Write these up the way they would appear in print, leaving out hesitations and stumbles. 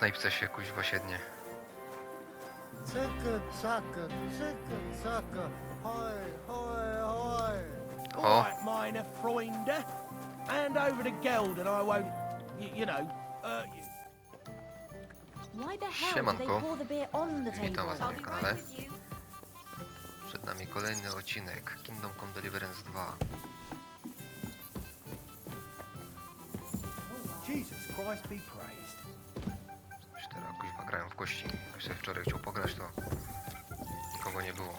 knajpce się kuźwa siednie. O! Right, meine Freunde. Hand over the geld and I won't, you know, Why the hell do Siemanko. they pour the beer on the Witam was table? na moim kanale. Przed nami kolejny odcinek Kingdom Come Deliverance 2. Jesus Christ be praised. Już teraz kuźwa grają w kości. Jak sobie wczoraj chciał pograć, to nikogo nie było.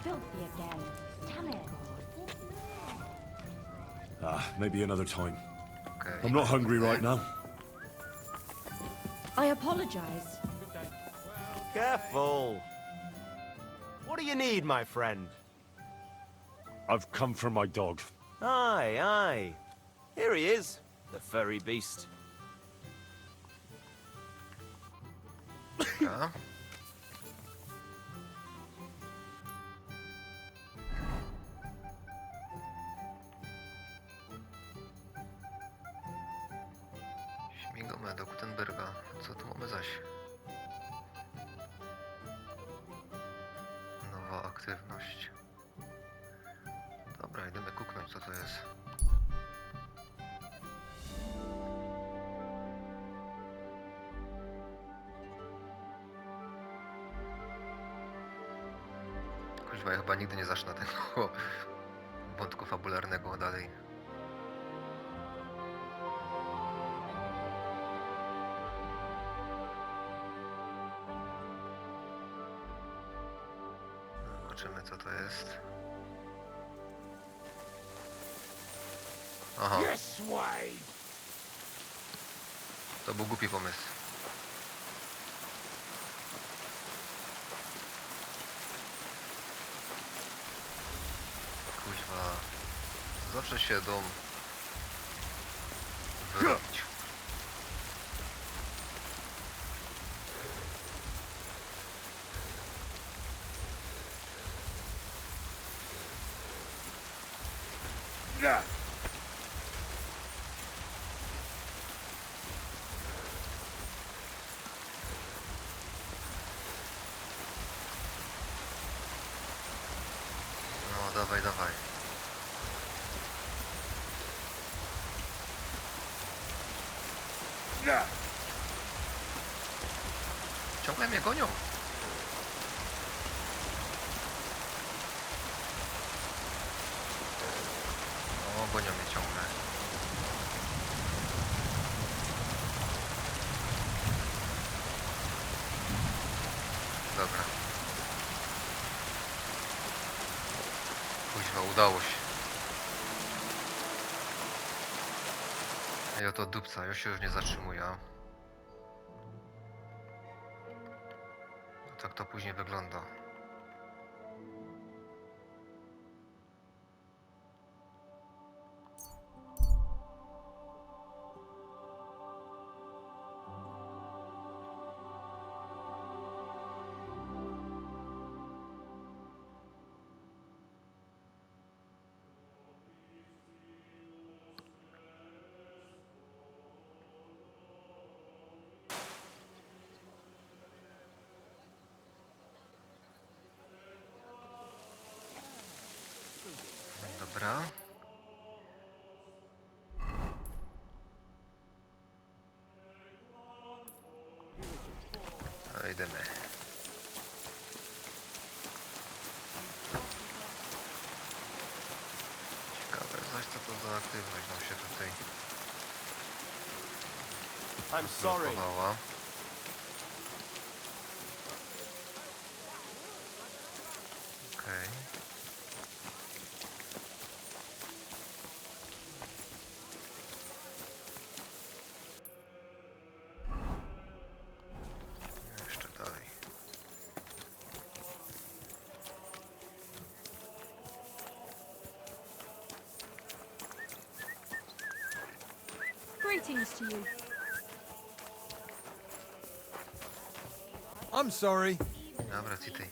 Filthy again. Damn it. Maybe another time. Okay. I'm not hungry right now. I apologize. Careful. What do you need, my friend? I've come for my dog. Aye, aye. Here he is, the furry beast. Dobra. Śmigamy do Gutenberga. Co tu mamy zaś? Nowa aktywność. Dobra, idziemy kuknąć, co to jest. Kuźwa, ja chyba nigdy nie zacznę tego wątku fabularnego dalej. Zobaczymy, co to jest. Aha, Yes, way. to był głupi pomysł. Kuźwa, zawsze się dom wyrobić. No, dawaj, dawaj. Ciągle mnie gonią. O, gonią mnie ciągle. Dobra. Kuźwa, udało się. Ej, oto dupca, już się nie zatrzymuje. Tak to później wygląda. Dobra. No, idziemy. Ciekawe zaś, co to za aktywność nam się tutaj I'm sorry. blokowała. Okej. Jeszcze dalej. Greetings to you. I'm sorry. Dobra, City.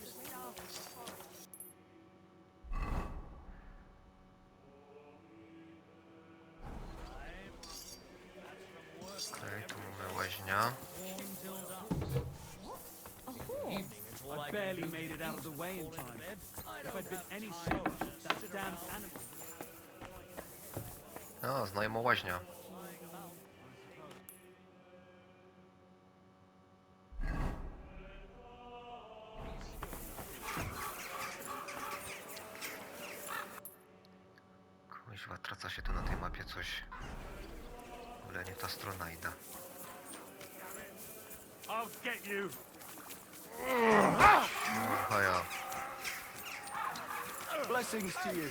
barely made it out of the way in time. If I'd been any slower, that damn animal. A, znajoma łaźnia. Kuźwa, traca się tu na tej mapie coś. Ale nie ta strona idę. I'll get you. A ja. Blessings to you.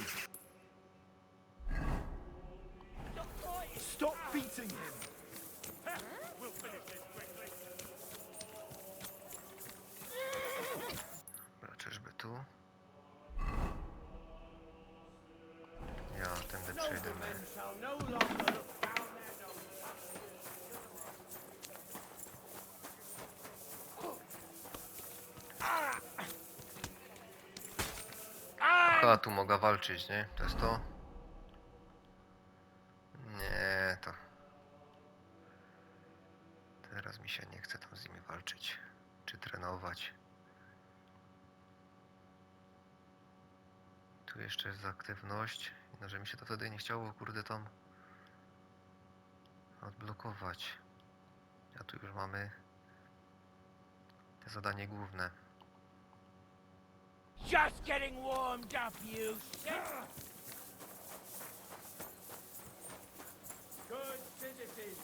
Stop beating him. Dobra, czyżby tu? Ja, tędy przejdziemy. Shall no longer look down their noses. A, tu mogę walczyć, nie? To jest to? Nie, to... Teraz mi się nie chce tam z nimi walczyć. Czy trenować. Tu jeszcze jest aktywność. No, że mi się to wtedy nie chciało, kurde, tam odblokować. A tu już mamy te zadanie główne. Just getting warmed up, you. Good citizens.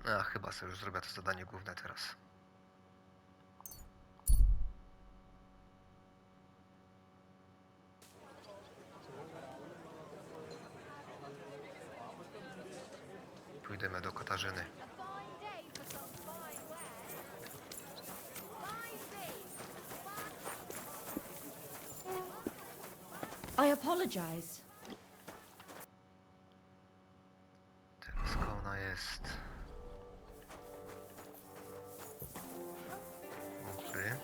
A, chyba sobie już zrobię to zadanie główne teraz. Pójdziemy do Katarzyny. I apologize. Teraz ona jest. Ukry.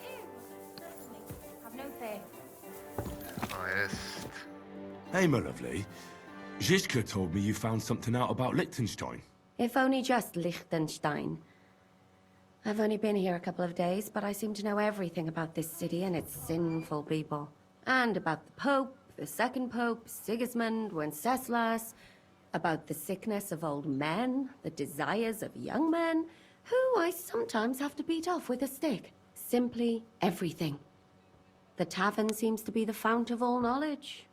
Have no fear. O, jest. Hey, my lovely. Zizka told me you found something out about Liechtenstein. If only just Liechtenstein. I've only been here a couple of days, but I seem to know everything about this city and its sinful people. And about the Pope, the second Pope, Sigismund, Wenceslas, about the sickness of old men, the desires of young men, who I sometimes have to beat off with a stick. Simply everything. The tavern seems to be the fount of all knowledge.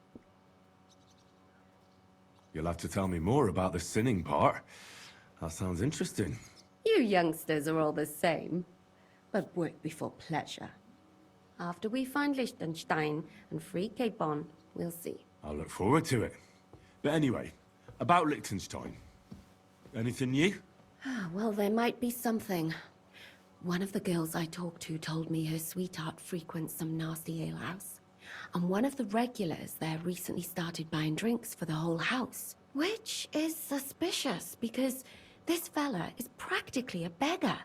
You'll have to tell me more about the sinning part. That sounds interesting. You youngsters are all the same, but work before pleasure. After we find Liechtenstein and free Cape Bon, we'll see. I'll look forward to it. But anyway, about Liechtenstein. Anything new? Well, there might be something. One of the girls I talked to told me her sweetheart frequents some nasty alehouse. And one of the regulars there recently started buying drinks for the whole house. Which is suspicious, because this fella is practically a beggar.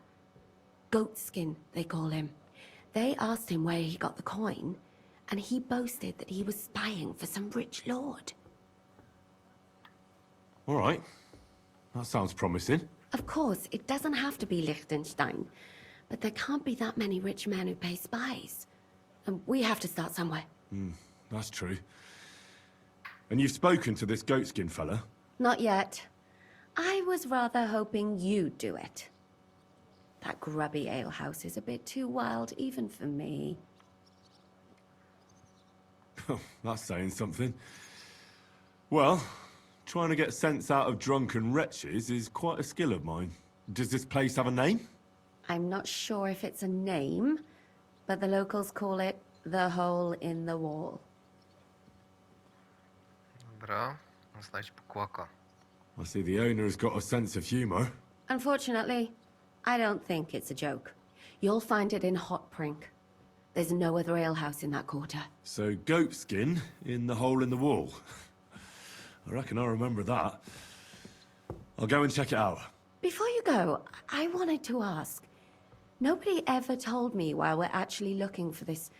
Goatskin, they call him. They asked him where he got the coin, and he boasted that he was spying for some rich lord. All right. That sounds promising. Of course, it doesn't have to be Liechtenstein, but there can't be that many rich men who pay spies. And we have to start somewhere. That's true. And you've spoken to this goatskin fella? Not yet. I was rather hoping you'd do it. That grubby alehouse is a bit too wild even for me. That's saying something. Well, trying to get sense out of drunken wretches is quite a skill of mine. Does this place have a name? I'm not sure if it's a name, but the locals call it the Hole in the Wall. Dobra, znajdź Bukłaka. I see the owner's got a sense of humor. Unfortunately, I don't think it's a joke. You'll find it in Hot Prink. There's no other alehouse in that quarter. So, goatskin in the hole in the wall. I reckon I remember that. I'll go and check it out. Before you go, I wanted to ask. Nobody ever told me why we're actually looking for this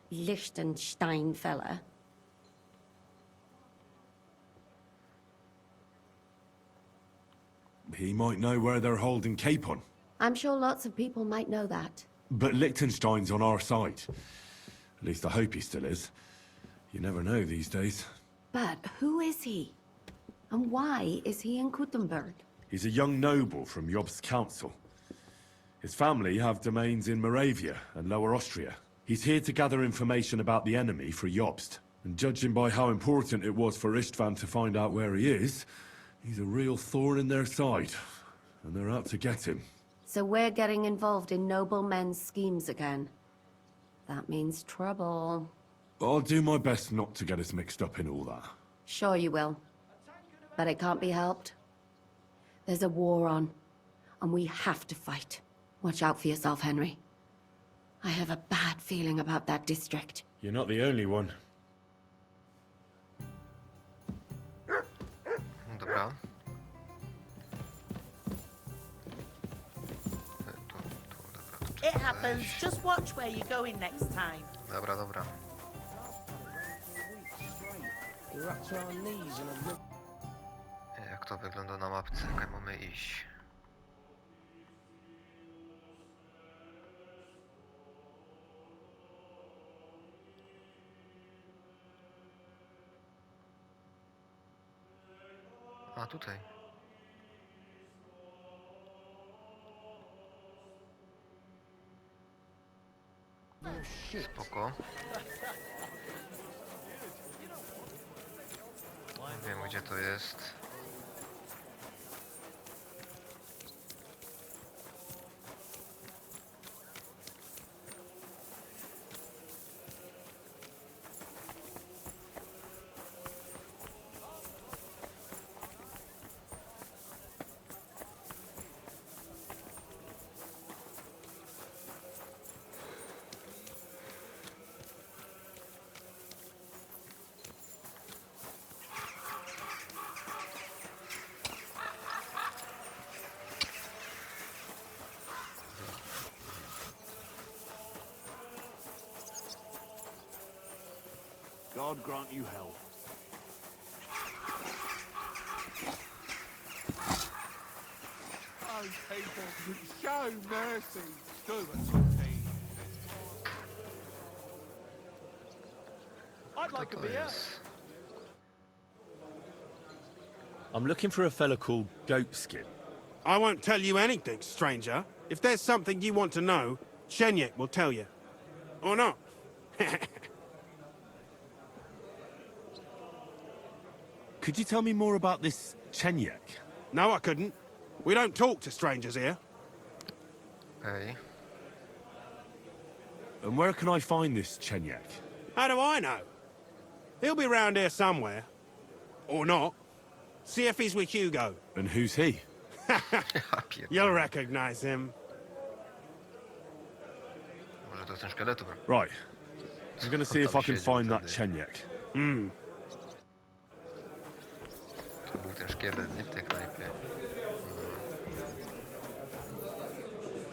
Liechtenstein fella. he might know where they're holding Capon. I'm sure lots of people might know that. But Liechtenstein's on our side. At least I hope he still is. You never know these days. But who is he? And why is he in Kuttenberg? He's a young noble from Jobst's council. His family have domains in Moravia and Lower Austria. He's here to gather information about the enemy for Jobst. And judging by how important it was for Istvan to find out where he is, he's a real thorn in their side. And they're out to get him. So we're getting involved in noblemen's schemes again. That means trouble. I'll do my best not to get us mixed up in all that. Sure you will. But it can't be helped. There's a war on, and we have to fight. Watch out for yourself, Henry. I have a bad feeling about that district. You're not the only one. Dobra. It happens. Just watch where you're going next time. Dobra, dobra. We're up to our knees in a river. Jak to wygląda na mapce? Jak mamy iść? A tutaj. Spoko. Wiem gdzie to jest. God grant you health. Oh, people, show mercy. Do it, something. I'd like a To beer. jest. I'm looking for a fella called Goatskin. I won't tell you anything, stranger. If there's something you want to know, Shenyek will tell you. Or not. Could you tell me more about this Chenyek? No, I couldn't. We don't talk to strangers here. Okej. And where can I find this Chenyek? How do I know? He'll be round here somewhere. Or not. See if he's with Hugo. And who's he? Ja pierdolę. You'll recognize him. Może to jest ten szkieletu. Right. I'm gonna see if I can Tam siedział find that wtedy. Chenyek. To był ten szkielet, nie w tej knajpie.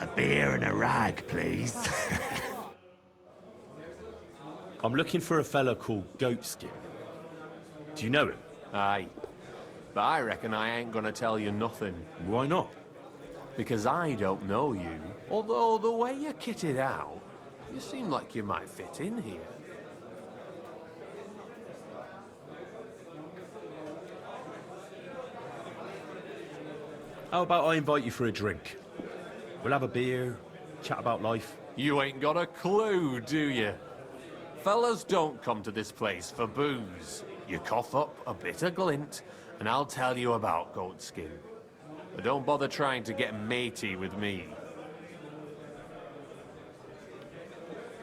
A beer and a rag, please. I'm looking for a fella called Goatskin. Do you know him? Aye. But I reckon I ain't gonna tell you nothing. Why not? Because I don't know you. Although the way you're kitted out, you seem like you might fit in here. How about I invite you for a drink? We'll have a beer, chat about life. You ain't got a clue, do you? Fellas don't come to this place for booze. You cough up a bit of glint, and I'll tell you about Goatskin. But don't bother trying to get matey with me.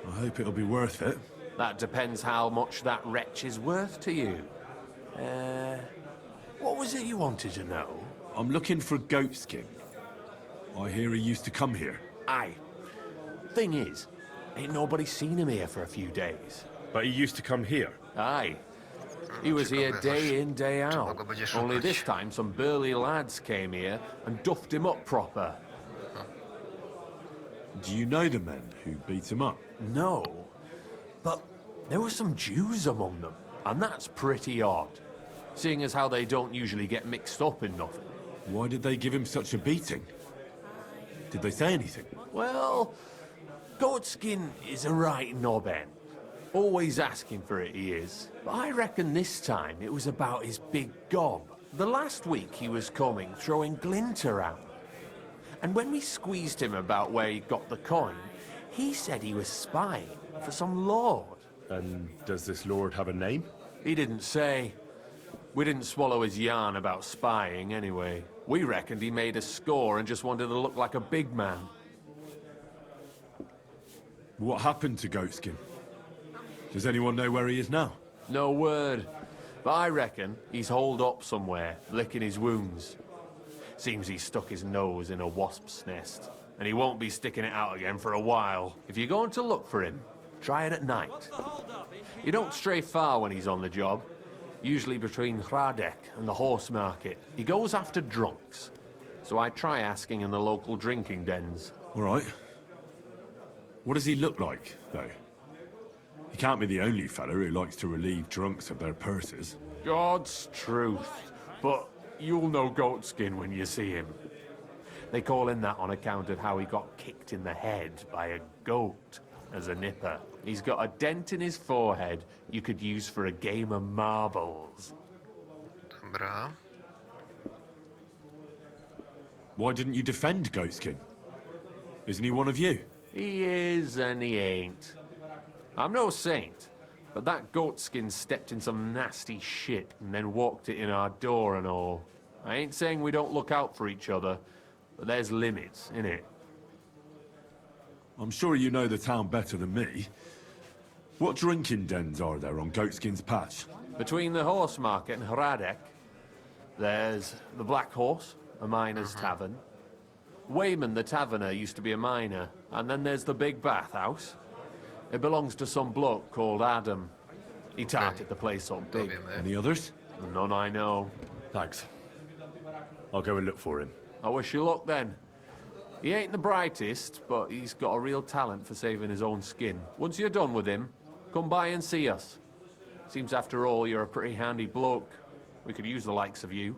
I hope it'll be worth it. That depends how much that wretch is worth to you. What was it you wanted to know? I'm looking for Goatskin. I hear he used to come here. Aye. Thing is, ain't nobody seen him here for a few days. But he used to come here. Aye. He was here day in, day out. go będzie Only szukać. this time some burly lads came here and duffed him up proper. Do you know the men who beat him up? No. But there were some Jews among them, and that's pretty odd. Seeing as how they don't usually get mixed up in nothing. Why did they give him such a beating? Did they say anything? Well, Goatskin is a right knobhead. Always asking for it, he is. But I reckon this time it was about his big gob. The last week he was coming, throwing glint around. And when we squeezed him about where he got the coin, he said he was spying for some lord. And does this lord have a name? He didn't say. We didn't swallow his yarn about spying anyway. We reckoned he made a score and just wanted to look like a big man. What happened to Goatskin? Does anyone know where he is now? No word. But I reckon he's holed up somewhere, licking his wounds. Seems he stuck his nose in a wasp's nest, and he won't be sticking it out again for a while. If you're going to look for him, try it at night. You don't stray far when he's on the job. Usually between Hradek and the horse market. He goes after drunks. So I try asking in the local drinking dens. All right. What does he look like, though? He can't be the only fella who likes to relieve drunks of their purses. God's truth. But you'll know Goatskin when you see him. They call him that on account of how he got kicked in the head by a goat as a nipper. He's got a dent in his forehead you could use for a game of marbles. Dobra. Why didn't you defend Goatskin? Isn't he one of you? He is and he ain't. I'm no saint, but that Goatskin stepped in some nasty shit and then walked it in our door and all. I ain't saying we don't look out for each other, but there's limits, innit? I'm sure you know the town better than me. What drinking dens are there on Goatskin's patch? Between the horse market and Hradek, there's the Black Horse, a miner's tavern. Wayman the taverner used to be a miner, and then there's the Big Bathhouse. It belongs to some bloke called Adam. He tarted the place up To big. wiemy. Any others? None I know. Thanks. I'll go and look for him. I wish you luck then. He ain't the brightest, but he's got a real talent for saving his own skin. Once you're done with him, come by and see us. Seems after all you're a pretty handy bloke. We could use the likes of you.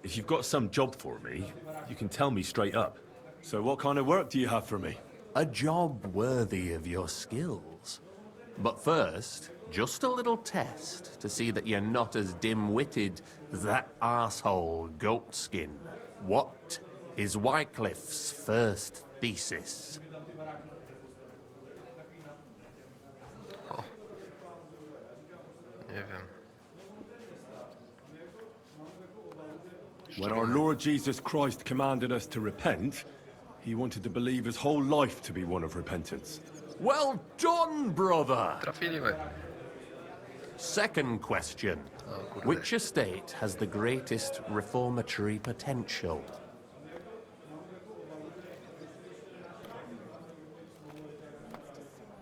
If you've got some job for me, you can tell me straight up. So what kind of work do you have for me? A job worthy of your skills. But first, just a little test to see that you're not as dim-witted as that arsehole Goatskin. What is Wycliffe's first thesis? Nie wiem. When our Lord Jesus Christ commanded us to repent, he wanted to believe his whole life to be one of repentance. Well done, brother! Trafiliśmy. Second question. O kurde. Which estate has the greatest reformatory potential?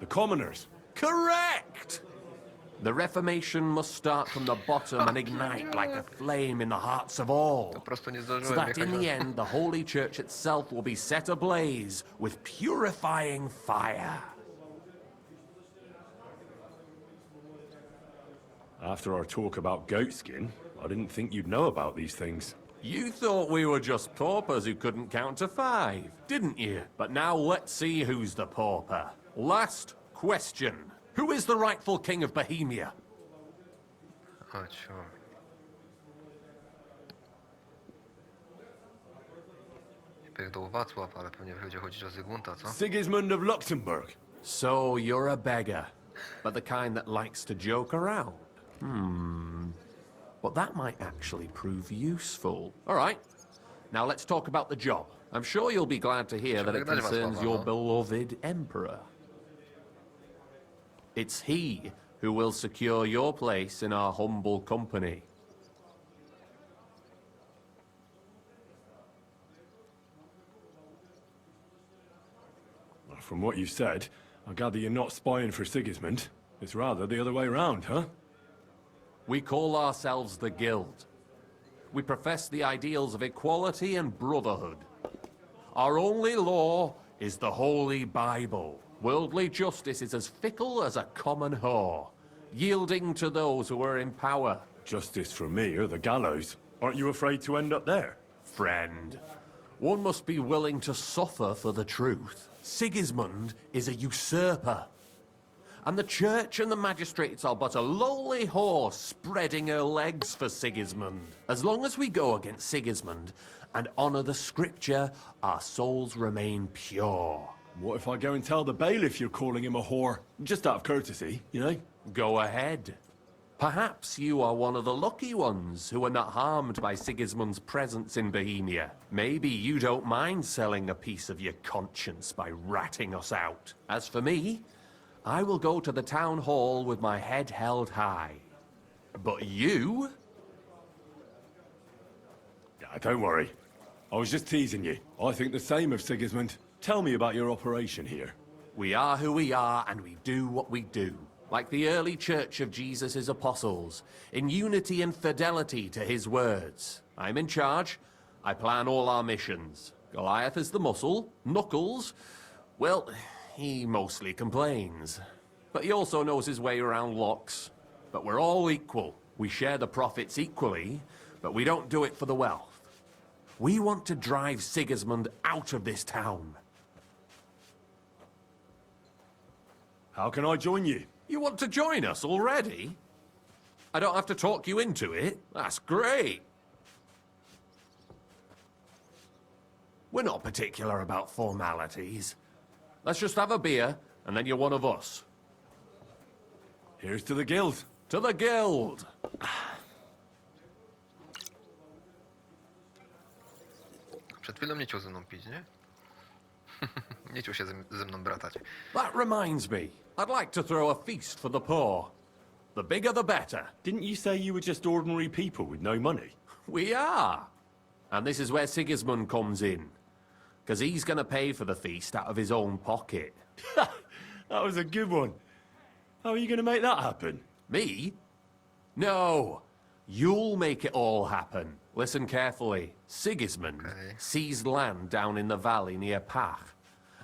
The commoners. Correct! The Reformation must start from the bottom and ignite like a flame in the hearts of all. Po prostu nie So zdążyłem that in jechać the na... end, the Holy Church itself will be set ablaze with purifying fire. After our talk about Goatskin, I didn't think you'd know about these things. You thought we were just paupers who couldn't count to 5, didn't you? But now let's see who's the pauper. Last question. Who is the rightful king of Bohemia? Chodź, o. Pierdol Wacław, ale pewnie będzie chodzić o Zygmunta, co? Sigismund of Luxembourg. So you're a beggar, but the kind that likes to joke around. But that might actually prove useful. All right, now let's talk about the job. I'm sure you'll be glad to hear that it concerns your beloved emperor. It's he who will secure your place in our humble company. From what you've said, I gather you're not spying for Sigismund. It's rather the other way around, huh? We call ourselves the Guild. We profess the ideals of equality and brotherhood. Our only law is the Holy Bible. Worldly justice is as fickle as a common whore, yielding to those who are in power, Justice for me or the gallows. Aren't you afraid to end up there? Friend, one must be willing to suffer for the truth. Sigismund is a usurper. And the church and the magistrates are but a lowly horse spreading her legs for Sigismund. As long as we go against Sigismund and honour the scripture, our souls remain pure. What if I go and tell the bailiff you're calling him a whore? Just out of courtesy, you know? Go ahead. Perhaps you are one of the lucky ones who are not harmed by Sigismund's presence in Bohemia. Maybe you don't mind selling a piece of your conscience by ratting us out. As for me, I will go to the town hall with my head held high. But you? Don't worry. I was just teasing you. I think the same of Sigismund. Tell me about your operation here. We are who we are, and we do what we do. Like the early church of Jesus' apostles, in unity and fidelity to his words. I'm in charge. I plan all our missions. Goliath is the muscle. Knuckles, well, he mostly complains. But he also knows his way around locks. But we're all equal. We share the profits equally, but we don't do it for the wealth. We want to drive Sigismund out of this town. How can I join you? You want to join us already? I don't have to talk you into it. That's great. We're not particular about formalities. Let's just have a beer, and then you're one of us. Here's to the guild. To the guild! Przed chwilą nie chciał ze mną pić, nie? Nie chciał się ze mną bratać. That reminds me. I'd like to throw a feast for the poor. The bigger the better. Didn't you say you were just ordinary people with no money? We are. And this is where Sigismund comes in. Because he's going to pay for the feast out of his own pocket. That was a good one. How are you going to make that happen? Me? No. You'll make it all happen. Listen carefully. Sigismund seized land down in the valley near Pach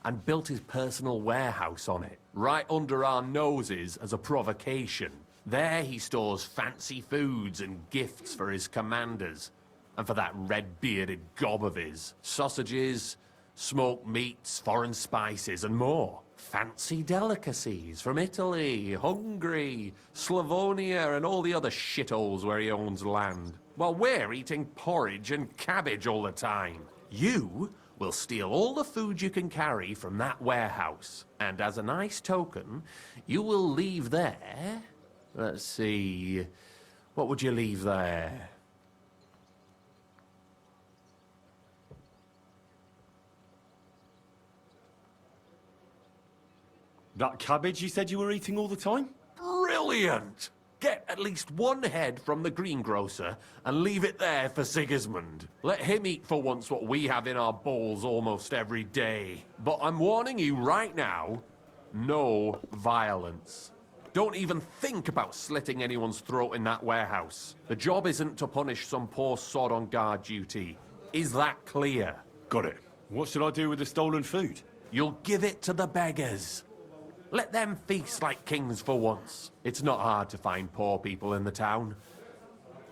and built his personal warehouse on it, right under our noses as a provocation. There he stores fancy foods and gifts for his commanders, and for that red-bearded gob of his. Sausages, smoked meats, foreign spices, and more. Fancy delicacies from Italy, Hungary, Slavonia, and all the other shitholes where he owns land. While we're eating porridge and cabbage all the time. You will steal all the food you can carry from that warehouse. And as a nice token, you will leave there... Let's see... What would you leave there? That cabbage you said you were eating all the time? Brilliant! Get at least one head from the greengrocer and leave it there for Sigismund. Let him eat for once what we have in our bowls almost every day. But I'm warning you right now, no violence. Don't even think about slitting anyone's throat in that warehouse. The job isn't to punish some poor sod on guard duty. Is that clear? Got it. What should I do with the stolen food? You'll give it to the beggars. Let them feast like kings for once. It's not hard to find poor people in the town.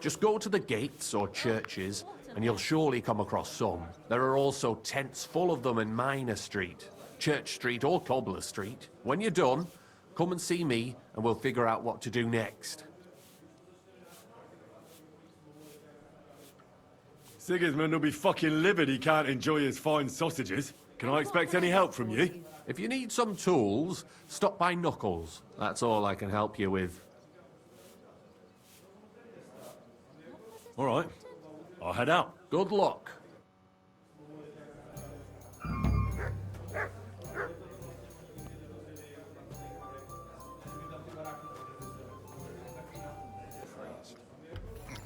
Just go to the gates or churches, and you'll surely come across some. There are also tents full of them in Minor Street, Church Street or Cobbler Street. When you're done, come and see me, and we'll figure out what to do next. Sigismund will be fucking livid he can't enjoy his fine sausages. Can I expect any help from you? If you need some tools, stop by Knuckles. That's all I can help you with. All right. I'll head out. Good luck.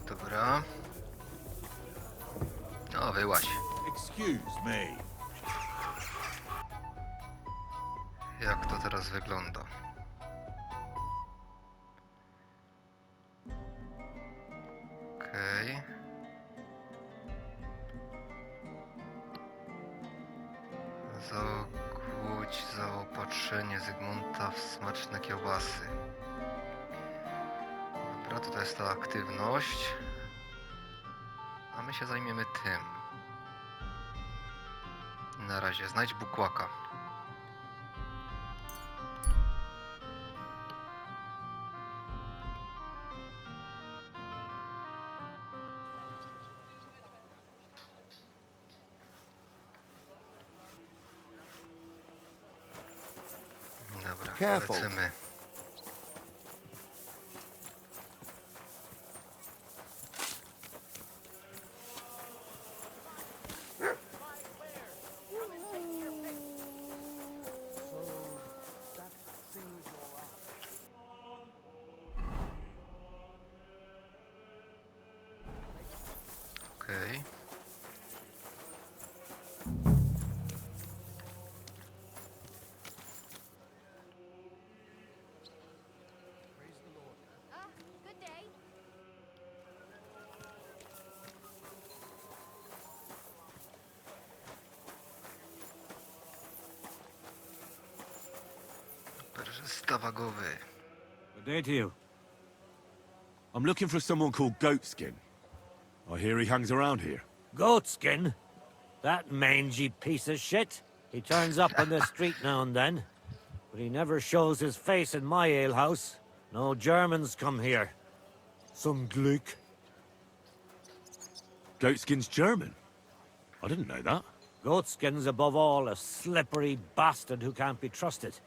Dobra. No, wyłaź. Excuse me. Jak to teraz wygląda? Okej. Zagłódź zaopatrzenie Zygmunta w smaczne kiełbasy. Dobra. Dobra, to jest ta aktywność. A my się zajmiemy tym. Na razie znajdź Bukłaka. Dobra, Careful. lecimy. Okej. Good day. Perzysta wagowy. Good day to you. I'm looking for someone called Goatskin. I hear he hangs around here. Goatskin? That mangy piece of shit? He turns up on the street now and then, but he never shows his face in my alehouse. No Germans come here. Some Gluck. Goatskin's German? I didn't know that. Goatskin's above all a slippery bastard who can't be trusted.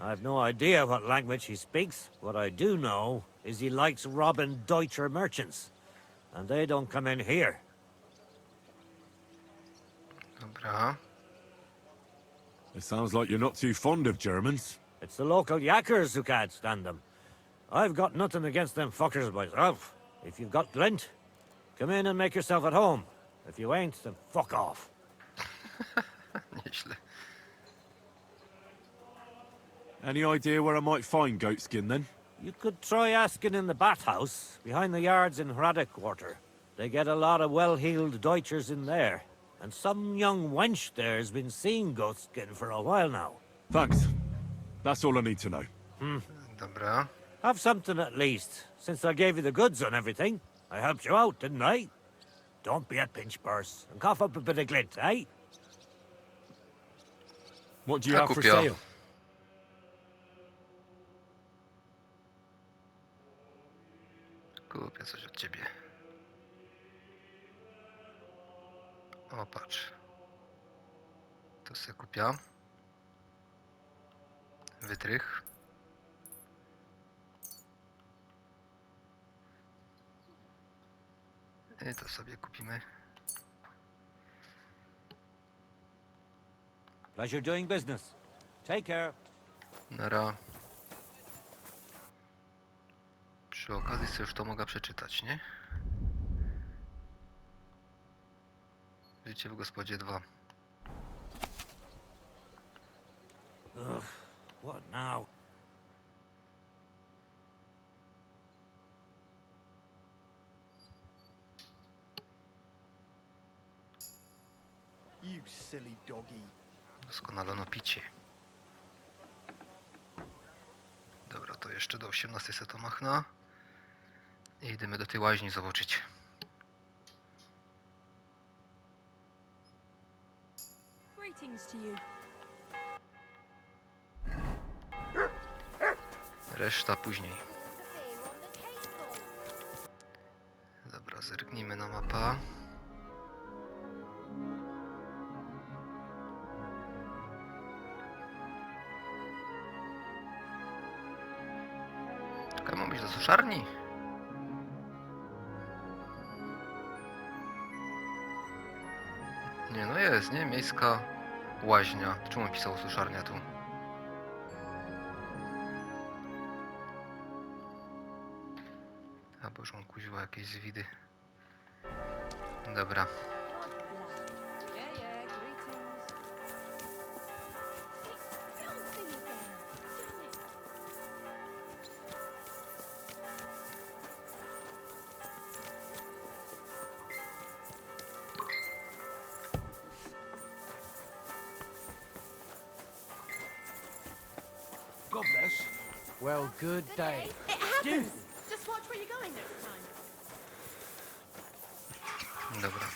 I've no idea what language he speaks. What I do know is he likes robbing Deutscher merchants. And they don't come in here. Dobra. It sounds like you're not too fond of Germans. It's the local yackers who can't stand them. I've got nothing against them fuckers myself. If you've got glint, come in and make yourself at home. If you ain't, then fuck off. Nieźle. Any idea where I might find Goatskin then? You could try asking in the bathhouse, behind the yards in Hradec Quarter. They get a lot of well-heeled Deutschers in there. And some young wench there's been seeing Goatskin for a while now. Thanks. That's all I need to know. Dobra. Have something at least, since I gave you the goods on everything. I helped you out, didn't I? Don't be a pinch purse, and cough up a bit of glint, eh? What do you have for Kupię. sale? Kupię coś od ciebie. O, patrz. To sobie kupię. Wytrych. I to sobie kupimy. Pleasure doing business. Take care. Nara. Przy okazji sobie już to mogę przeczytać, nie? Życie w gospodzie 2. Ugh, what now? You silly doggy. Doskonalono picie. Dobra, to jeszcze do 18 se to machna. I idziemy do tej łaźni zobaczyć. Greetings to you. Reszta później. Dobra, zerknijmy na mapę. Czekaj, mam być do suszarni? Nie, no jest, nie? Miejska łaźnia. Czemu pisało suszarnia tu? A bo już mam kuźwa jakieś zwidy. Dobra. God bless. Well, good day. It happens Just watch where you're going next time. Dobra,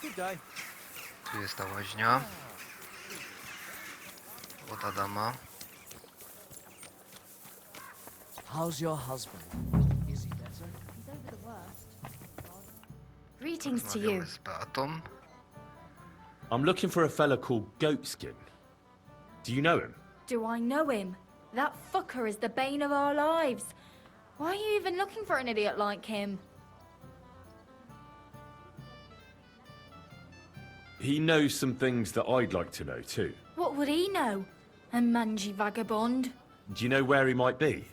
Good day. tu jest ta łaźnia. Od Adama. How's your husband? Is he better? He's over the worst. Greetings to you. Rozmawiamy z Beatą. I'm looking for a fella called Goatskin. Do you know him? Do I know him? That fucker is the bane of our lives. Why are you even looking for an idiot like him? He knows some things that I'd like to know too. What would he know? A mangy vagabond? Do you know where he might be?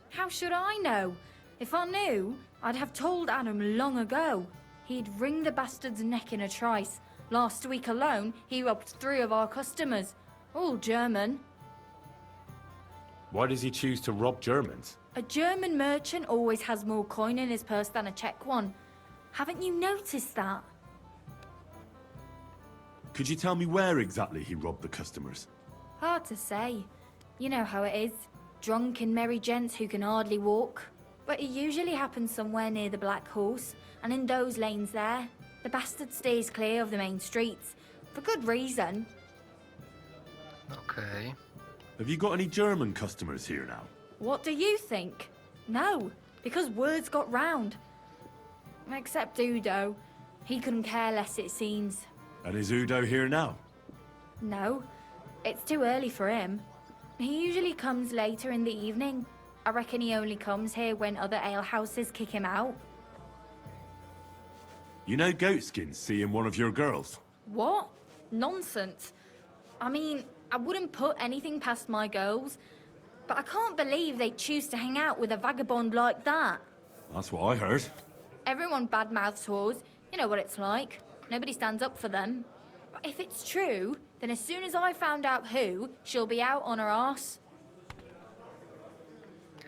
How should I know? If I knew, I'd have told Adam long ago. He'd wring the bastard's neck in a trice. Last week alone, he robbed 3 of our customers. All German. Why does he choose to rob Germans? A German merchant always has more coin in his purse than a Czech one. Haven't you noticed that? Could you tell me where exactly he robbed the customers? Hard to say. You know how it is. Drunk and merry gents who can hardly walk. But it usually happens somewhere near the Black Horse, and in those lanes there, the bastard stays clear of the main streets. For good reason. Okej. Have you got any German customers here now? What do you think? No, because words got round. Except Udo. He couldn't care less, it seems. And is Udo here now? No, it's too early for him. He usually comes later in the evening. I reckon he only comes here when other alehouses kick him out. You know Goatskin's seeing one of your girls. What? Nonsense. I mean, I wouldn't put anything past my girls, but I can't believe they choose to hang out with a vagabond like that. That's what I heard. Everyone badmouths whores. You know what it's like. Nobody stands up for them. But if it's true, then as soon as I found out who, she'll be out on her arse.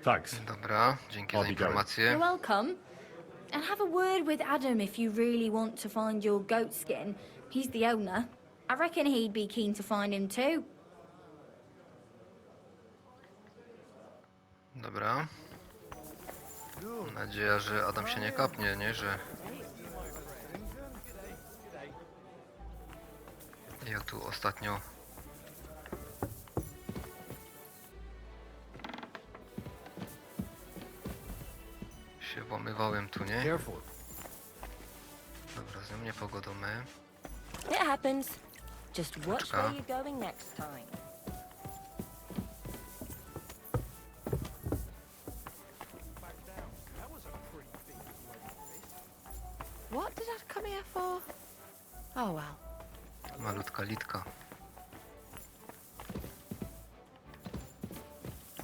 Thanks. Dobra, dzięki za I'll be going. informację. You're welcome. And have a word with Adam if you really want to find your goatskin. He's the owner. I reckon he'd be keen to find him too. Dobra. Mam nadzieję, że Adam się nie kapnie, nie? Że... Ja tu ostatnio... się włamywałem tu, nie? Careful. Dobra, ze mnie pogodomy. It happens. Just watch Poczka. where you're going next time. What did I come here for? Oh well. Malutka litka.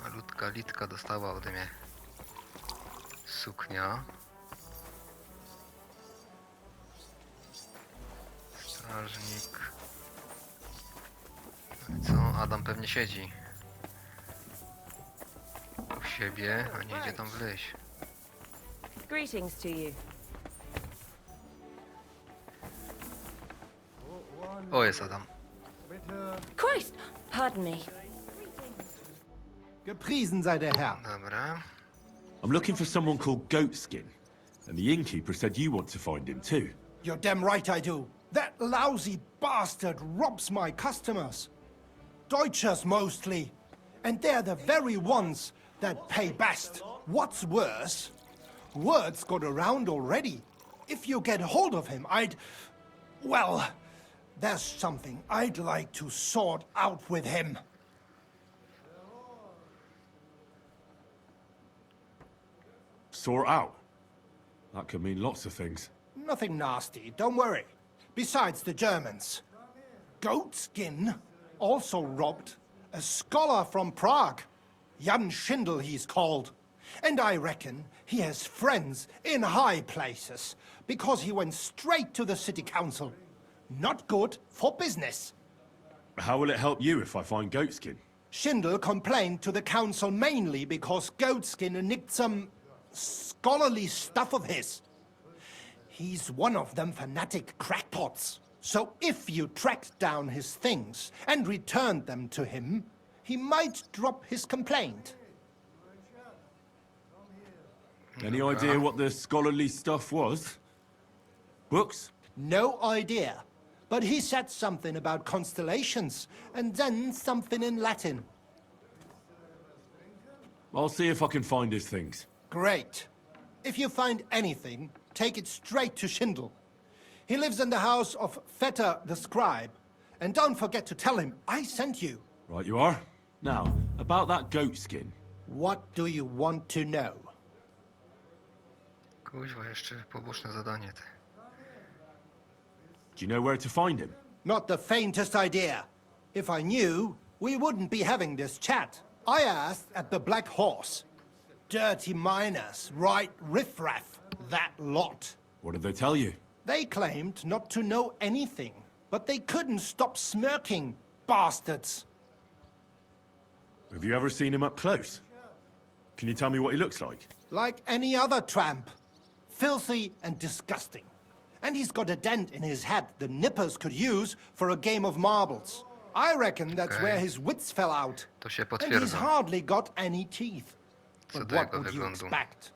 Malutka litka dostała ode mnie suknia. Strażnik. No i co? Adam pewnie siedzi u siebie, a nie idzie tam wleźć. Greetings to you. O, jest Adam. Christ! Pardon me. Gepriesen sei der Herr. Dobra. I'm looking for someone called Goatskin. And the innkeeper said you want to find him too. You're damn right I do. That lousy bastard robs my customers. Deutschers mostly. And they're the very ones that pay best. What's worse, word's got around already. If you get hold of him, well, there's something I'd like to sort out with him. Sort out. That could mean lots of things. Nothing nasty, don't worry. Besides the Germans. Goatskin also robbed a scholar from Prague. Jan Schindel he's called. And I reckon he has friends in high places, because he went straight to the city council. Not good for business. How will it help you if I find Goatskin? Schindel complained to the council mainly because Goatskin nicked some scholarly stuff of his. He's one of them fanatic crackpots. So if you tracked down his things and returned them to him, he might drop his complaint. Any Dobra. idea what the scholarly stuff was? Books? No idea. But he said something about constellations, and then something in Latin. I'll see if I can find his things. Great. If you find anything, take it straight to Schindel. He lives in the house of Vetter the scribe. And don't forget to tell him I sent you. Right you are. Now, about that goat skin. What do you want to know? Kuźwa, jeszcze poboczne zadanie, ty. Do you know where to find him? Not the faintest idea. If I knew, we wouldn't be having this chat. I asked at the Black Horse. Dirty miners, right riffraff, that lot. What did they tell you? They claimed not to know anything, but they couldn't stop smirking, bastards. Have you ever seen him up close? Can you tell me what he looks like? Like any other tramp. Filthy and disgusting. And he's got a dent in his head the nippers could use for a game of marbles. I reckon that's Okay. where his wits fell out. To się And he's potwierdza. hardly got any teeth. Co But do what jego would you wyglądu. expect?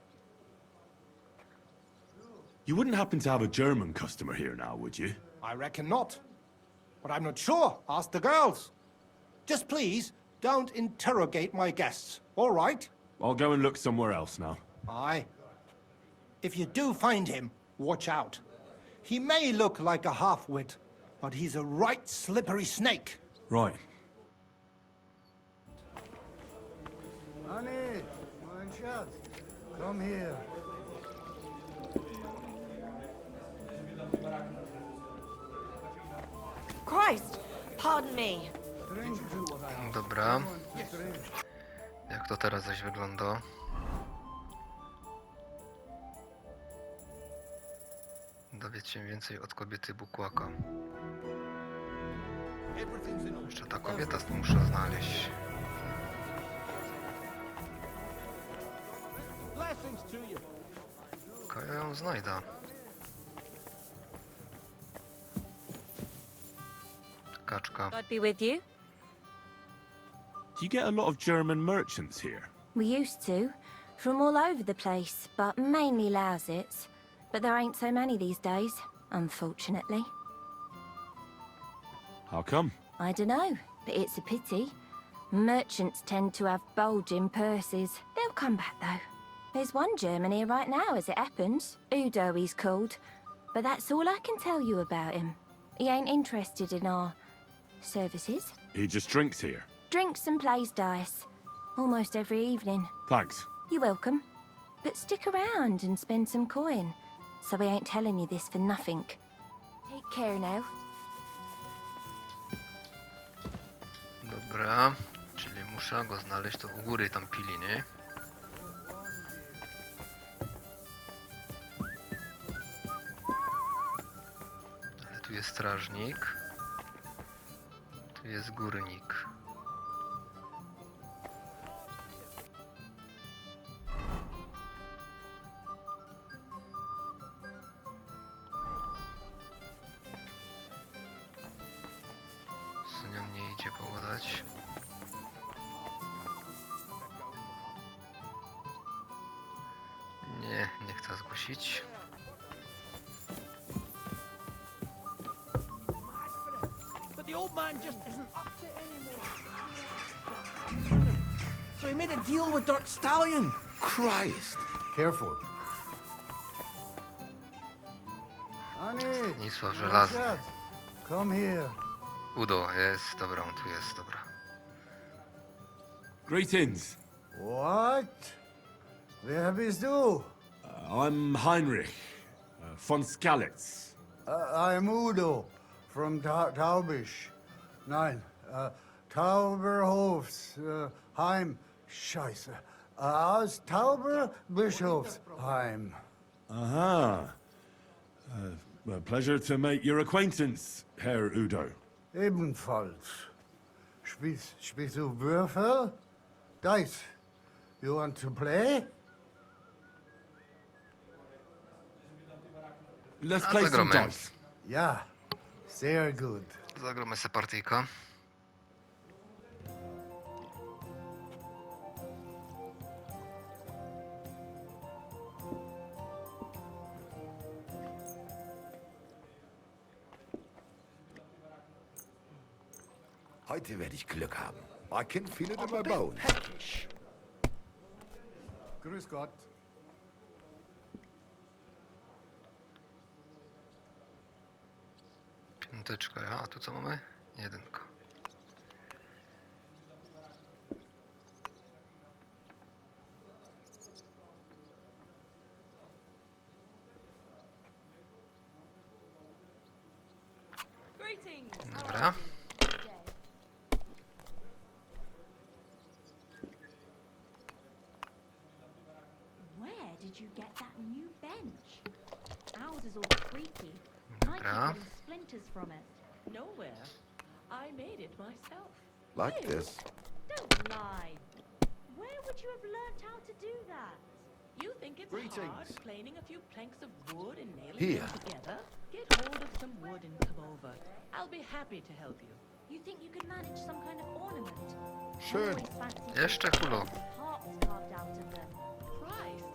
You wouldn't happen to have a German customer here now, would you? I reckon not. But I'm not sure. Ask the girls. Just please, don't interrogate my guests, all right? I'll go and look somewhere else now. Aye. If you do find him, watch out. He may look like a half-wit, but he's a right slippery snake. Right. Honey, mein Schatz, come here. Christ! Pardon me. Drink to what I have. Dobra. Drink. Jak to teraz zaś wygląda? Dowiedz się więcej od kobiety Bukłaka. Jeszcze ta kobieta muszę znaleźć. Ja ją znajdę. Kaczka. God be with you. Do you get a lot of German merchants here? We used to, from all over the place, but mainly Lausitz. But there ain't so many these days, unfortunately. How come? I dunno, but it's a pity. Merchants tend to have bulging purses. They'll come back, though. There's one German here right now, as it happens. Udo, he's called. But that's all I can tell you about him. He ain't interested in our services. He just drinks here. Drinks and plays dice. Almost every evening. Thanks. You're welcome. But stick around and spend some coin. So we ain't telling you this for nothing. Take care now. Dobra, czyli muszę go znaleźć, to u góry tam pili, nie? Ale tu jest strażnik. Tu jest górnik. Z nią nie idzie pogadać. Nie chcę zgłosić. But the old man just isn't up to it anymore. So he made a deal with Dark Stallion. Christ. Careful. Honey, Nisław mein żelazny. Schatz, come here. Udo jest, dobra, on tu jest, dobra. Greetings. What? Wer bist du? I'm Heinrich von Skalitz. I'm Udo from Taubisch. Nein, Tauberhofs, Heim. Scheiße. Aus Tauberbischofsheim. Aha. A pleasure to make your acquaintance, Herr Udo. Ebenfalls. Spielst du Würfel? Dice. You want to play? Let's play some zagramy. dice. Ja, sehr gut. Zagramy se partyjka. Heute werde ich Glück haben. I can feel it in my bones. Grüß Gott. Piąteczka, ja, a tu co mamy? Jedynka. Greetings. Dobra. Where did you get that new bench? Ours is all creaky. I keep Dobra. getting splinters from it. Nowhere. I made it myself. Like this. Don't lie. Where would you have learnt how to do that? You think it's hard planing a few planks of wood and nailing Here. them together? Get hold of some wood and come over. I'll be happy to help you. You think you could manage some kind of ornament? Schön. Always fancied Jeszcze kulo. hearts carved out of them. Christ,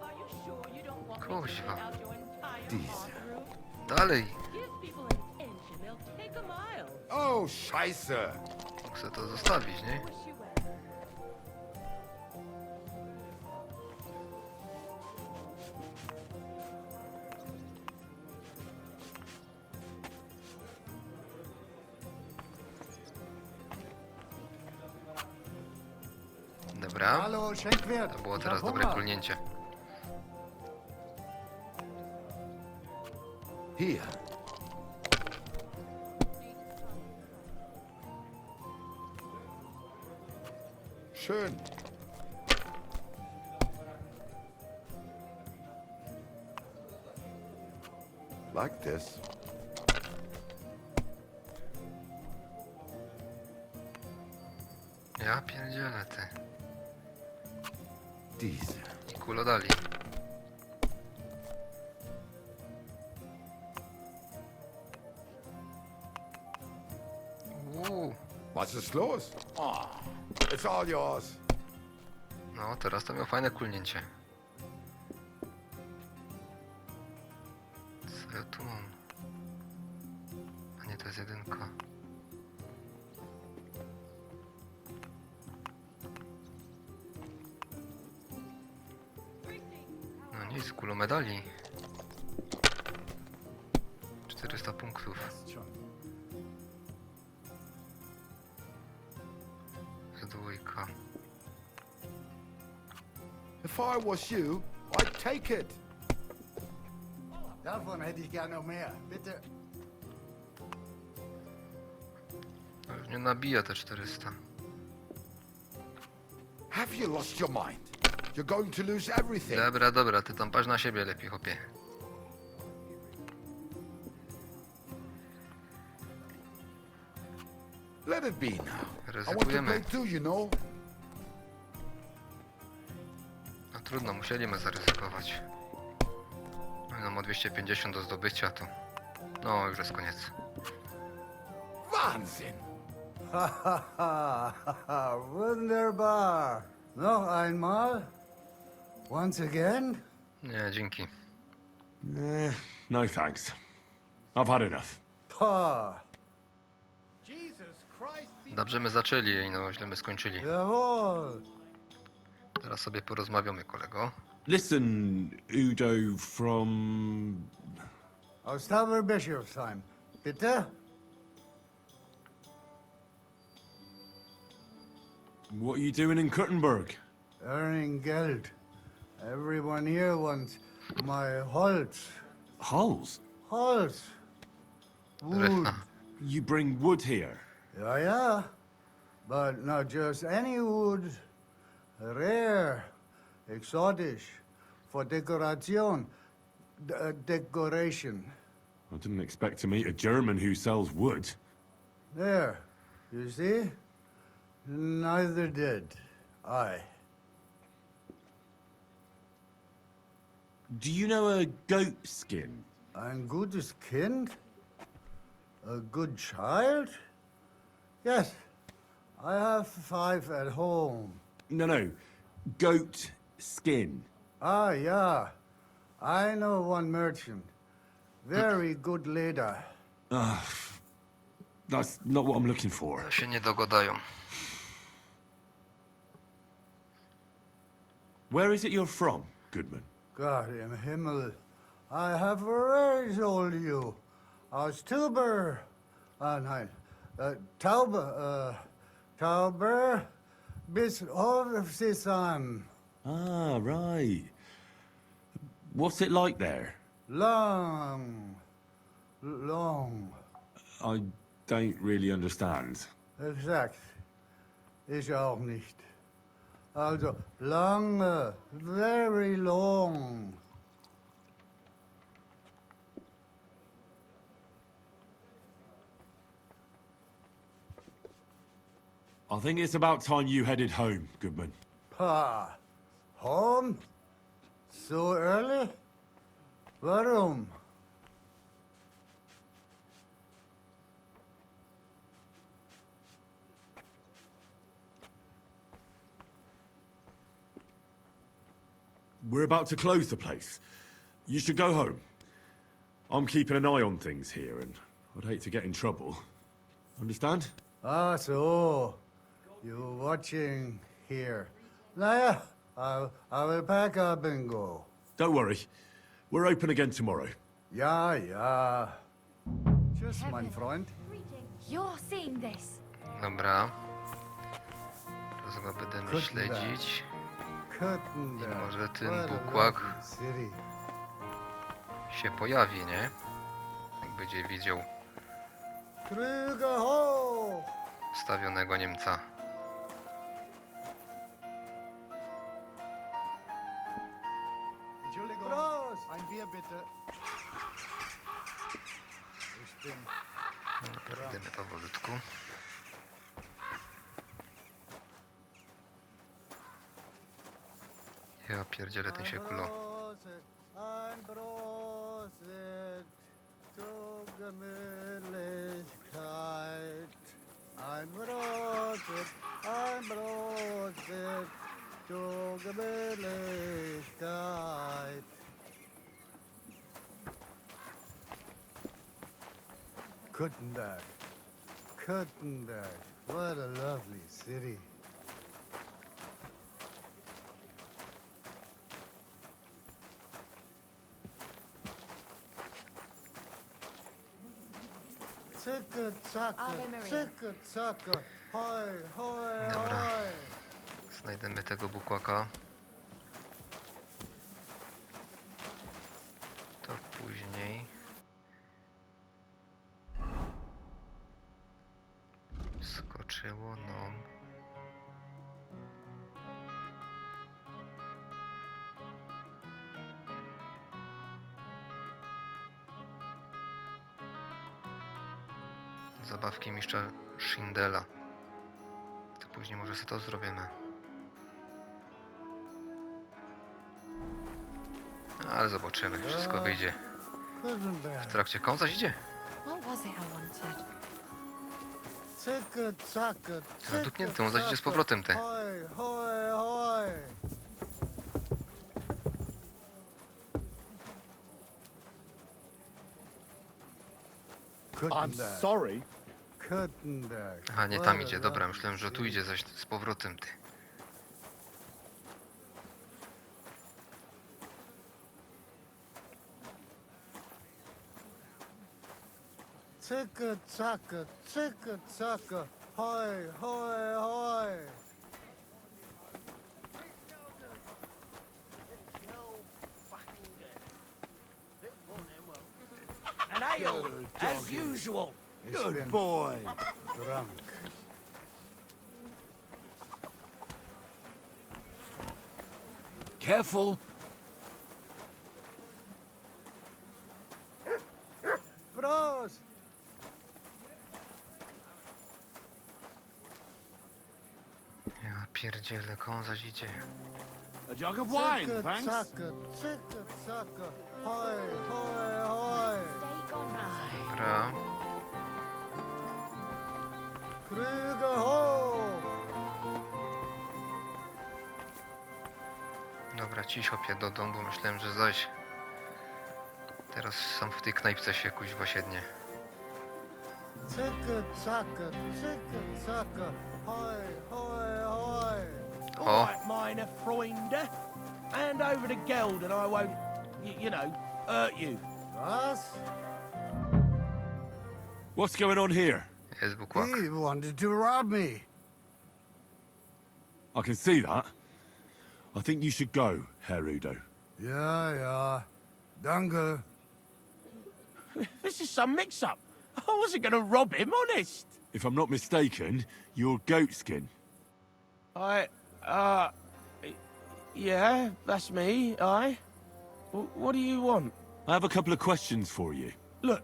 are you sure you don't want me to Kuźwa. lay out your entire Diese. bathroom? Dalej. Give people an inch and they'll take a mile. Oh, Scheiße. Chcę to zostawić, nie? Wish you were. Dobra. Hallo, Schenkwert. To było Ich teraz hab dobre Hunger. kulnięcie. Hier. Schön. Like this. Ja pierdzielę, ty. Diese. I kulo dali. Was ist los? Oh, it's all yours. No, teraz to miał fajne kulnięcie. Co ja tu mam? A nie, to jest jedynka. No nic, kulo medali. 400 punktów. Dwójka. If I was you, I'd take it. Davon hätte ich gerne noch mehr. Bitte. To już nie nabija te 400. Have you lost your mind? You're going to lose everything. Dobra, dobra, ty tam patrz na siebie lepiej, chłopie. Let it be now. I want to Ryzykujemy. play too, you know. No trudno, musieliśmy zaryzykować. No ma 250 do zdobycia, to... No, już jest koniec. Wahnsinn. Ha, ha, ha, ha, ha. Wunderbar. Noch einmal. Once again. Nie, dzięki. No thanks. I've had enough. Pa. Dobrze my zaczęli i no źle my skończyli. Jawohl. Teraz sobie porozmawiamy, kolego. Listen, Udo from... Aus Tauberbischofsheim. Bitte? What are you doing in Kuttenberg? Earning Geld. Everyone here wants my Holz. Hulls? Holz. Wood. You bring wood here? Yeah, yeah. But not just any wood. Rare. Exotic. For decoration. Decoration. I didn't expect to meet a German who sells wood. There. You see? Neither did I. Do you know a goat skin? Ein gutes Kind? A good child? Yes. I have 5 at home. No. Goat skin. Ah, yeah. I know one merchant. Very good leader. That's not what I'm looking for. Się nie dogadają. Where is it you're from, Goodman? God in Himmel, I have already told you. Aus Tauber, nein, Tauber bis Hofsisam. Ah, right. What's it like there? Long. I don't really understand. Exakt. Ich auch nicht. Also, lange, very long. I think it's about time you headed home, Goodman. Pa, home? So early? Warum? We're about to close the place. You should go home. I'm keeping an eye on things here, and I'd hate to get in trouble. Understand? Ah, so. You're watching here. Naja, I will pack up and go. Don't worry. We're open again tomorrow. Ja, ja. Tschüss, mein Freund. You're seeing this. Dobra. Teraz go będziemy śledzić. I może ten Bukłak się pojawi, nie? Jak będzie widział stawionego Niemca. Ein Bier bitte. Dobra, idziemy powolutku. Ja pierdzielę, ten się kulo. Ein Prosit zur Gemütlichkeit. Ein Prosit zur Gemütlichkeit. Kuttenberg. What a lovely city. Cyka, hoj, Dobra. Znajdziemy tego Bukłaka. To później. Skoczyło, no. Zabawki mistrza Schindela. To później może sobie to zrobimy. Ale zobaczymy, wszystko wyjdzie. W trakcie końca idzie. What was it I wanted? Zadupnięty, on zajdzie z powrotem te. I'm sorry. Kuttenberg. Aha, nie tam idzie, dobra, myślałem, że tu idzie zaś z powrotem ty. Cyka, hoj. An ale, as usual. Good boy. Drunk. Careful. Prost. Ja pierdzielę, koło zaś idzie. A jug of wine, thanks. Cyka, hoj. Dobra. Krüger, ho. Dobra, cicho pierdodą, bo myślałem, że zaś teraz sam w tej knajpce się kuźwa siednie. Ticka-tacka, ticka-tacka, hoi, hoi, hoi. Oh. All right, minor Freund. Hand over the geld and I won't, you know, hurt you. Was? What's going on here? Jest Bukłaka. He wanted to rob me. I can see that. I think you should go, Herr Udo. Yeah. Danke. This is some mix-up. I wasn't going to rob him, honest. If I'm not mistaken, you're Goatskin. Yeah, that's me, What do you want? I have a couple of questions for you. Look,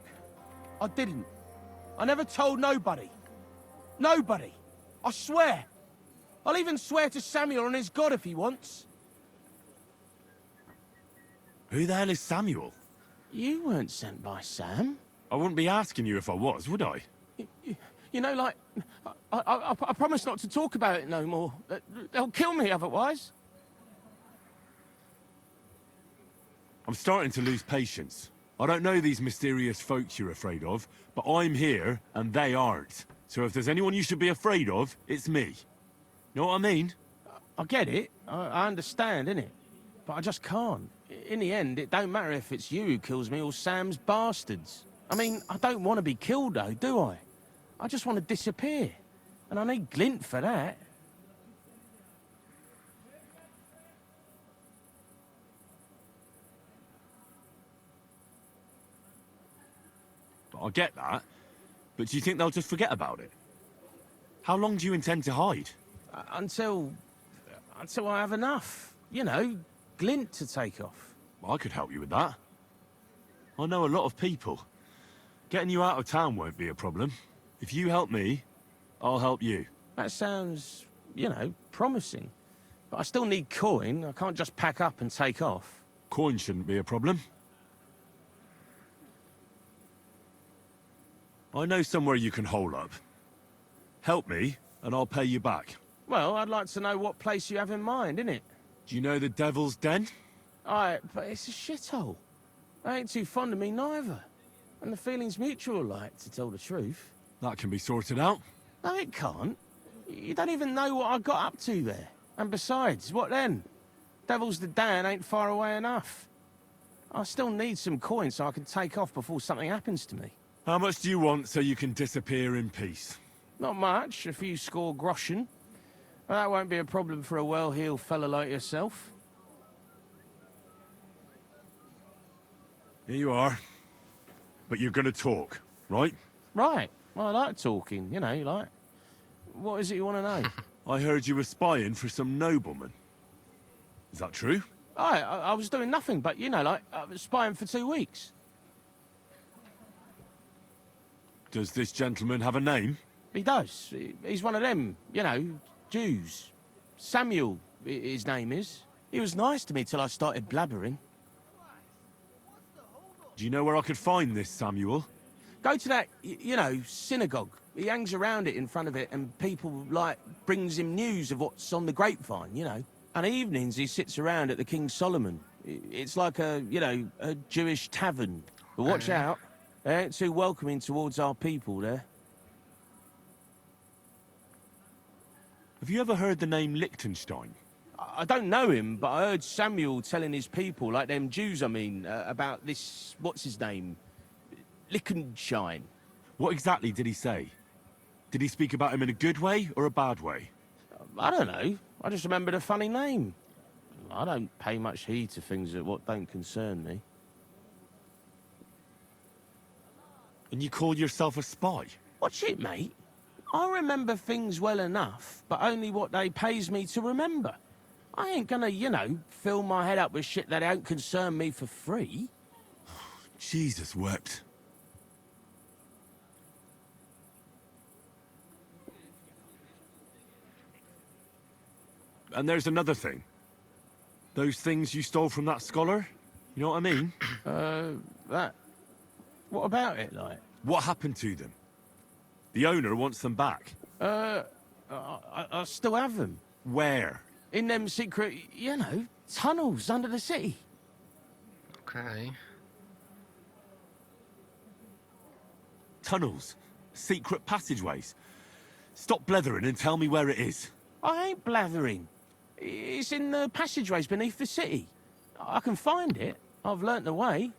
I didn't. I never told nobody. Nobody. I swear. I'll even swear to Samuel and his God if he wants. Who the hell is Samuel? You weren't sent by Sam. I wouldn't be asking you if I was, would I? You know, like, I promise not to talk about it no more. They'll kill me otherwise. I'm starting to lose patience. I don't know these mysterious folks you're afraid of, but I'm here and they aren't. So if there's anyone you should be afraid of, it's me. Know what I mean? I get it. I understand, innit? But I just can't. In the end, it don't matter if it's you who kills me or Sam's bastards. I mean, I don't want to be killed, though, do I? I just want to disappear. And I need Glint for that. I get that, but do you think they'll just forget about it? How long do you intend to hide? Until I have enough. You know, Glint to take off. I could help you with that. I know a lot of people. Getting you out of town won't be a problem. If you help me, I'll help you. That sounds, you know, promising. But I still need coin. I can't just pack up and take off. Coin shouldn't be a problem. I know somewhere you can hole up. Help me, and I'll pay you back. Well, I'd like to know what place you have in mind, innit? Do you know the Devil's Den? But it's a shithole. They ain't too fond of me neither. And the feeling's mutual, like, to tell the truth. That can be sorted out. No, it can't. You don't even know what I got up to there. And besides, what then? Devil's the Den ain't far away enough. I still need some coin so I can take off before something happens to me. How much do you want so you can disappear in peace? Not much, a few score groschen. Well, that won't be a problem for a well-heeled fella like yourself. Here you are. But you're gonna talk, right? Right. Well, I like talking, you know, like... What is it you want to know? I heard you were spying for some nobleman. Is that true? I was doing nothing, but, you know, like, I was spying for 2 weeks. Does this gentleman have a name? He does. He's one of them, you know, Jews. Samuel, his name is. He was nice to me till I started blabbering. Do you know where I could find this Samuel? Go to that, you know, synagogue. He hangs around it in front of it and people, like, brings him news of what's on the grapevine, you know. And evenings he sits around at the King Solomon. It's like a, you know, a Jewish tavern. But watch out. They ain't too welcoming towards our people there. Have you ever heard the name Liechtenstein? I don't know him, but I heard Samuel telling his people, like them Jews, I mean, about this, what's his name? Liechtenstein. What exactly did he say? Did he speak about him in a good way or a bad way? I don't know. I just remembered a funny name. I don't pay much heed to things that what don't concern me. And you call yourself a spy? Watch it, mate. I remember things well enough, but only what they pays me to remember. I ain't gonna, you know, fill my head up with shit that don't concern me for free. Jesus wept. And there's another thing. Those things you stole from that scholar? You know what I mean? That... What about it, like? What happened to them? The owner wants them back. I still have them. Where? In them secret, you know, tunnels under the city. Okej. Tunnels? secret passageways. Stop blethering and tell me where it is. I ain't blathering. It's in the passageways beneath the city. I can find it. I've learnt the way.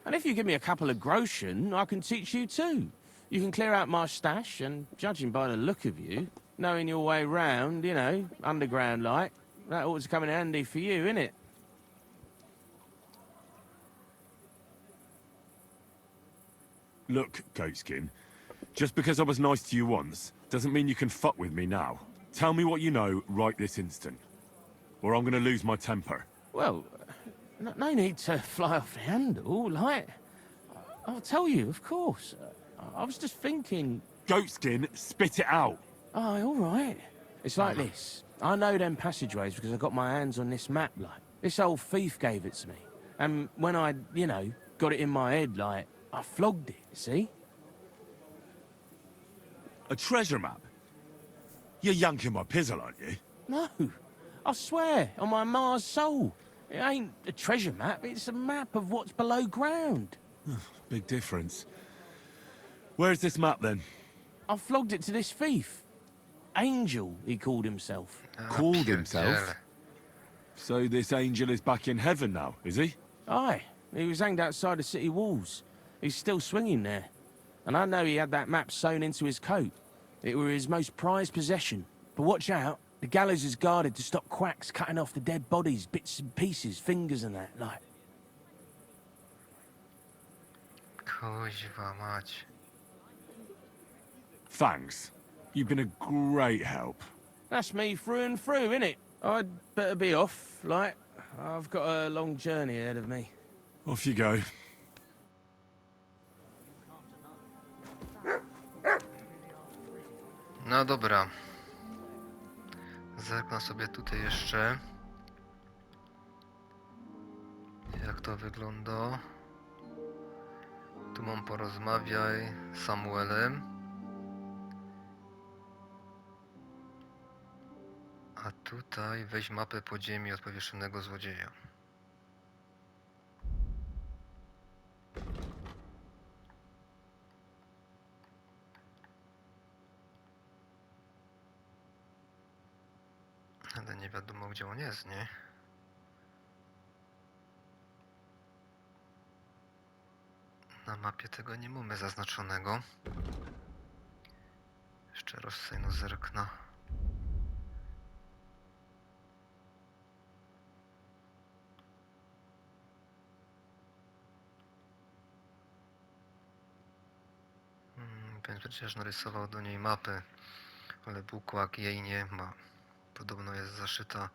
And if you give me a couple of groschen, I can teach you too. You can clear out my stash, and judging by the look of you, knowing your way round, you know, underground like, that ought to come in handy for you, innit? Look, Goatskin, just because I was nice to you once, doesn't mean you can fuck with me now. Tell me what you know right this instant, or I'm gonna lose my temper. Well, no need to fly off the handle, like... I'll tell you, of course. I was just thinking... Goatskin, spit it out! Oh, all right. It's like this. I know them passageways because I got my hands on this map, like. This old thief gave it to me. And when I, you know, got it in my head, like, I flogged it, see? A treasure map? You're yanking my pizzle, aren't you? No. I swear, on my Mars soul. It ain't a treasure map, it's a map of what's below ground. Big difference. Where's this map, then? I flogged it to this thief. Angel, he called himself. Called himself? So this angel is back in heaven now, is he? Aye. He was hanged outside the city walls. He's still swinging there. And I know he had that map sewn into his coat. It were his most prized possession. But watch out. The gallows is guarded to stop quacks cutting off the dead bodies, bits and pieces, fingers and that, like. Kuźwa mać. Thanks. You've been a great help. That's me through and through, innit? I'd better be off, like. I've got a long journey ahead of me. Off you go. No dobra. Zerknę sobie tutaj jeszcze. Jak to wygląda? Tu mam porozmawiaj z Samuelem. A tutaj weź mapę podziemi od powieszonego złodzieja. Ale nie wiadomo gdzie on jest, nie? Na mapie tego nie mamy zaznaczonego. Jeszcze raz sobie no zerknę. Więc przecież narysował do niej mapy, ale Bukłak jej nie ma. Podobno jest zaszyta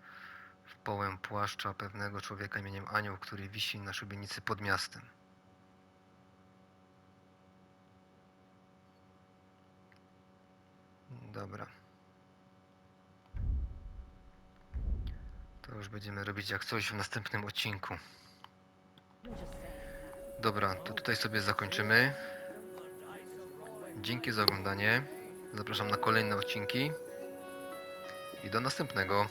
w połem płaszcza pewnego człowieka imieniem Anioł, który wisi na szubienicy pod miastem. Dobra. To już będziemy robić jak coś w następnym odcinku. Dobra, to tutaj sobie zakończymy. Dzięki za oglądanie. Zapraszam na kolejne odcinki. I do następnego.